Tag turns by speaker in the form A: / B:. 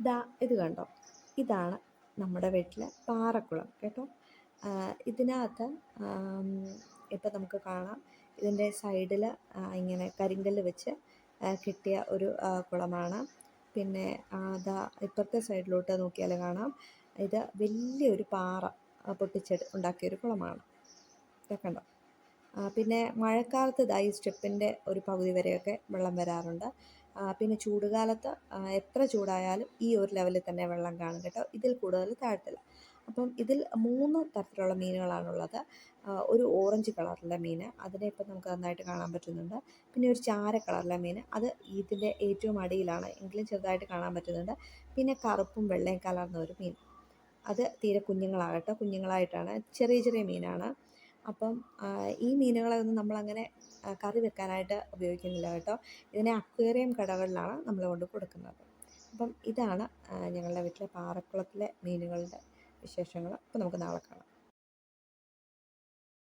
A: ദാ ഇത് കണ്ടോ? ഇതാണ് നമ്മുടെ വീട്ടിലെ പാറക്കുളം കേട്ടോ. ഇതിനകത്ത് ഇപ്പം നമുക്ക് കാണാം, ഇതിൻ്റെ സൈഡിൽ ഇങ്ങനെ കരിങ്കല്ല് വെച്ച് കെട്ടിയ ഒരു കുളമാണ്. പിന്നെ ദാ ഇപ്പുറത്തെ സൈഡിലോട്ട് നോക്കിയാൽ കാണാം, ഇത് വലിയൊരു പാറ ഉണ്ടാക്കിയൊരു കുളമാണ്. ഇതൊക്കെ കണ്ടോ? പിന്നെ മഴക്കാലത്ത് ഈ സ്റ്റെപ്പിൻ്റെ ഒരു പകുതി വരെയൊക്കെ വെള്ളം വരാറുണ്ട്. പിന്നെ ചൂടുകാലത്ത് എത്ര ചൂടായാലും ഈ ഒരു ലെവലിൽ തന്നെ വെള്ളം കാണും കേട്ടോ. ഇതിൽ കൂടുതൽ താഴത്തില്ല. അപ്പം ഇതിൽ 3 തരത്തിലുള്ള മീനുകളാണുള്ളത്. ഒരു ഓറഞ്ച് കളറിലെ മീൻ, അതിനെ ഇപ്പം നമുക്ക് നന്നായിട്ട് കാണാൻ പറ്റുന്നുണ്ട്. പിന്നെ ഒരു ചാര കളറിലെ മീൻ, അത് ഇതിൻ്റെ ഏറ്റവും അടിയിലാണ്, എങ്കിലും ചെറുതായിട്ട് കാണാൻ പറ്റുന്നുണ്ട്. പിന്നെ കറുപ്പും വെള്ളയും കലർന്ന ഒരു മീൻ, അത് തീരെ കുഞ്ഞുങ്ങളാകട്ടെ, കുഞ്ഞുങ്ങളായിട്ടാണ്, ചെറിയ ചെറിയ മീനാണ്. അപ്പം ഈ മീനുകളെ ഒന്നും നമ്മളങ്ങനെ കറി വെക്കാനായിട്ട് ഉപയോഗിക്കുന്നില്ല കേട്ടോ. ഇതിനെ അക്വേറിയം കടകളിലാണ് നമ്മൾ കൊണ്ട് കൊടുക്കുന്നത്. അപ്പം ഇതാണ് ഞങ്ങളുടെ വീട്ടിലെ പാറക്കുളത്തിലെ മീനുകളുടെ വിശേഷങ്ങൾ. അപ്പോൾ നമുക്ക് നാളെ കാണാം.